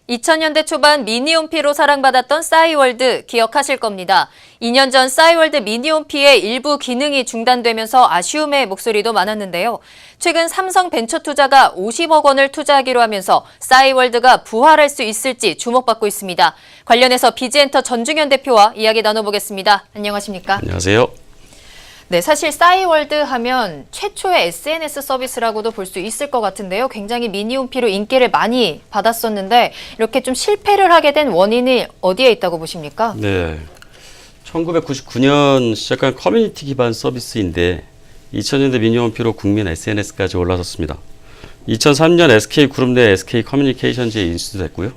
2000년대 초반 미니홈피로 사랑받았던 싸이월드 기억하실 겁니다. 2년 전 싸이월드 미니홈피의 일부 기능이 중단되면서 아쉬움의 목소리도 많았는데요. 최근 삼성벤처투자가 50억 원을 투자하기로 하면서 싸이월드가 부활할 수 있을지 주목받고 있습니다. 관련해서 비지엔터 전중현 대표와 이야기 나눠보겠습니다. 안녕하십니까? 안녕하세요. 네, 사실 싸이월드 하면 최초의 SNS 서비스라고도 볼 수 있을 것 같은데요. 굉장히 미니홈피로 인기를 많이 받았었는데 이렇게 좀 실패를 하게 된 원인이 어디에 있다고 보십니까? 네, 1999년 시작한 커뮤니티 기반 서비스인데 2000년대 미니홈피로 국민 SNS까지 올라섰습니다. 2003년 SK그룹 내 SK커뮤니케이션즈에 인수됐고요.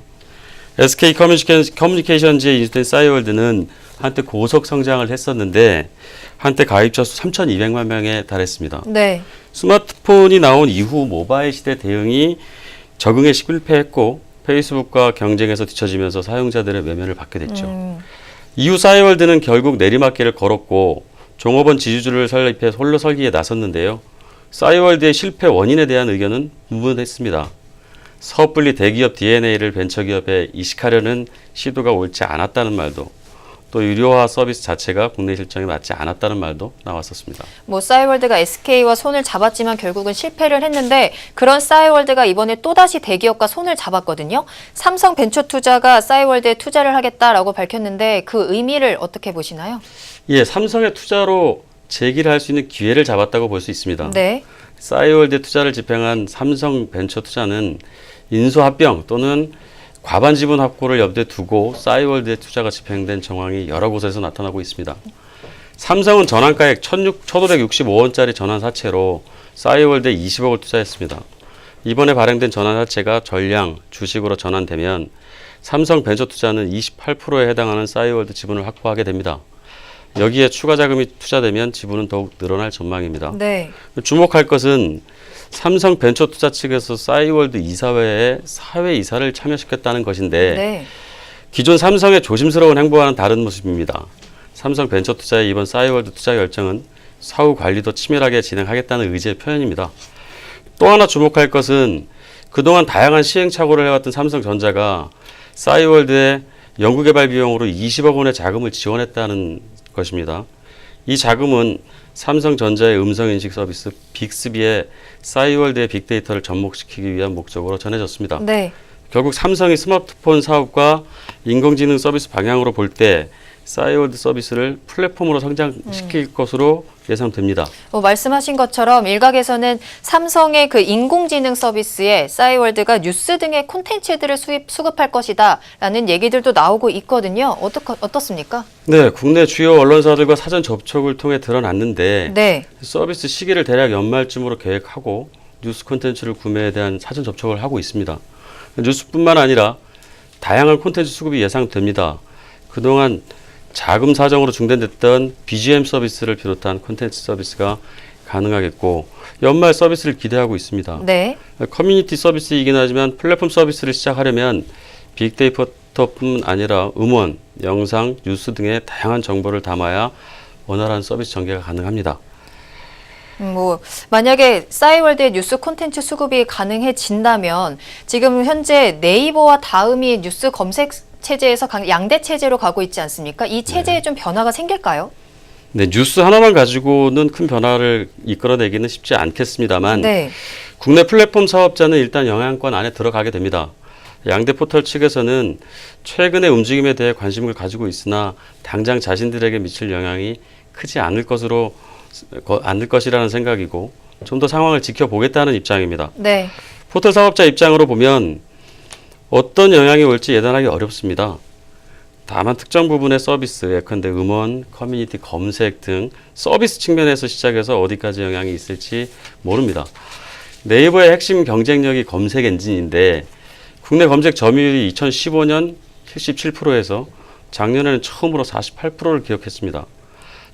SK커뮤니케이션즈에 인수된 싸이월드는 한때 고속 성장을 했었는데 한때 가입자 수 3,200만 명에 달했습니다. 네. 스마트폰이 나온 이후 모바일 시대 대응이 적응에 실패했고 페이스북과 경쟁에서 뒤처지면서 사용자들의 외면을 받게 됐죠. 이후 싸이월드는 결국 내리막길을 걸었고 종업원 지주주를 설립해 홀로 설기에 나섰는데요. 싸이월드의 실패 원인에 대한 의견은 분분했습니다. 섣불리 대기업 DNA를 벤처기업에 이식하려는 시도가 옳지 않았다는 말도, 또 유료화 서비스 자체가 국내 실정에 맞지 않았다는 말도 나왔었습니다. 싸이월드가 SK와 손을 잡았지만 결국은 실패를 했는데 그런 싸이월드가 이번에 또다시 대기업과 손을 잡았거든요. 삼성벤처투자가 싸이월드에 투자를 하겠다라고 밝혔는데 그 의미를 어떻게 보시나요? 예, 삼성의 투자로 재기를 할 수 있는 기회를 잡았다고 볼 수 있습니다. 네. 싸이월드에 투자를 집행한 삼성벤처투자는 인수합병 또는 과반 지분 확보를 염두에 두고 싸이월드에 투자가 집행된 정황이 여러 곳에서 나타나고 있습니다. 삼성은 전환가액 1,565원짜리 전환사채로 싸이월드에 20억을 투자했습니다. 이번에 발행된 전환사채가 전량 주식으로 전환되면 삼성벤처투자는 28%에 해당하는 싸이월드 지분을 확보하게 됩니다. 여기에 추가 자금이 투자되면 지분은 더욱 늘어날 전망입니다. 네. 주목할 것은 삼성벤처투자 측에서 싸이월드 이사회에 사회 이사를 참여시켰다는 것인데 네. 기존 삼성의 조심스러운 행보와는 다른 모습입니다. 삼성벤처투자의 이번 싸이월드 투자 결정은 사후 관리도 치밀하게 진행하겠다는 의지의 표현입니다. 또 하나 주목할 것은 그동안 다양한 시행착오를 해왔던 삼성전자가 싸이월드의 연구개발 비용으로 20억 원의 자금을 지원했다는 것입니다. 이 자금은 삼성전자의 음성인식 서비스 빅스비에 싸이월드의 빅데이터를 접목시키기 위한 목적으로 전해졌습니다. 네. 결국 삼성이 스마트폰 사업과 인공지능 서비스 방향으로 볼 때 싸이월드 서비스를 플랫폼으로 성장시킬 것으로 예상됩니다. 말씀하신 것처럼 일각에서는 삼성의 그 인공지능 서비스에 싸이월드가 뉴스 등의 콘텐츠들을 수급할 것이다라는 얘기들도 나오고 있거든요. 어떻습니까? 네, 국내 주요 언론사들과 사전 접촉을 통해 드러났는데 네. 서비스 시기를 대략 연말쯤으로 계획하고 뉴스 콘텐츠를 구매에 대한 사전 접촉을 하고 있습니다. 뉴스뿐만 아니라 다양한 콘텐츠 수급이 예상됩니다. 그동안 자금 사정으로 중단됐던 BGM 서비스를 비롯한 콘텐츠 서비스가 가능하겠고 연말 서비스를 기대하고 있습니다. 네. 커뮤니티 서비스이긴 하지만 플랫폼 서비스를 시작하려면 빅데이터뿐 아니라 음원, 영상, 뉴스 등의 다양한 정보를 담아야 원활한 서비스 전개가 가능합니다. 만약에 싸이월드의 뉴스 콘텐츠 수급이 가능해진다면 지금 현재 네이버와 다음이 뉴스 검색 체제에서 양대 체제로 가고 있지 않습니까? 이 체제에 좀 변화가 생길까요? 네, 뉴스 하나만 가지고는 큰 변화를 이끌어내기는 쉽지 않겠습니다만 네. 국내 플랫폼 사업자는 일단 영향권 안에 들어가게 됩니다. 양대 포털 측에서는 최근의 움직임에 대해 관심을 가지고 있으나 당장 자신들에게 미칠 영향이 크지 않을 것이라는 생각이고 좀 더 상황을 지켜보겠다는 입장입니다. 네. 포털 사업자 입장으로 보면 어떤 영향이 올지 예단하기 어렵습니다. 다만 특정 부분의 서비스, 예컨대 음원, 커뮤니티 검색 등 서비스 측면에서 시작해서 어디까지 영향이 있을지 모릅니다. 네이버의 핵심 경쟁력이 검색 엔진인데 국내 검색 점유율이 2015년 77%에서 작년에는 처음으로 48%를 기록했습니다.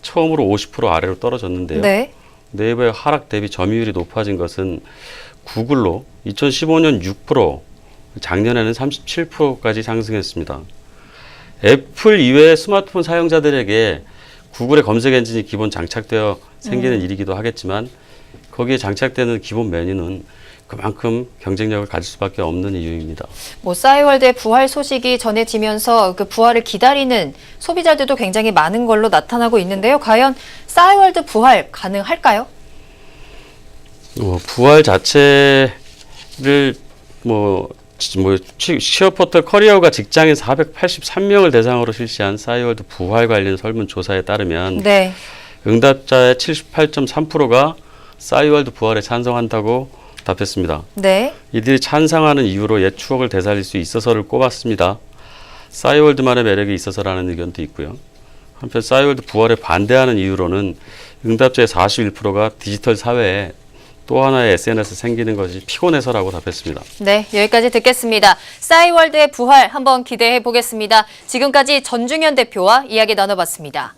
처음으로 50% 아래로 떨어졌는데요. 네. 네이버의 하락 대비 점유율이 높아진 것은 구글로 2015년 6%, 작년에는 37%까지 상승했습니다. 애플 이외의 스마트폰 사용자들에게 구글의 검색 엔진이 기본 장착되어 생기는 일이기도 하겠지만 거기에 장착되는 기본 메뉴는 그만큼 경쟁력을 가질 수밖에 없는 이유입니다. 뭐 싸이월드의 부활 소식이 전해지면서 그 부활을 기다리는 소비자들도 굉장히 많은 걸로 나타나고 있는데요. 과연 싸이월드 부활 가능할까요? 부활 자체를 취업 포털 커리어가 직장인 483명을 대상으로 실시한 싸이월드 부활 관련 설문조사에 따르면 네. 응답자의 78.3%가 싸이월드 부활에 찬성한다고 답했습니다. 네. 이들이 찬성하는 이유로 옛 추억을 되살릴 수 있어서를 꼽았습니다. 싸이월드만의 매력이 있어서라는 의견도 있고요. 한편 싸이월드 부활에 반대하는 이유로는 응답자의 41%가 디지털 사회에 또 하나의 SNS 생기는 것이 피곤해서라고 답했습니다. 네, 여기까지 듣겠습니다. 싸이월드의 부활 한번 기대해 보겠습니다. 지금까지 전중현 대표와 이야기 나눠봤습니다.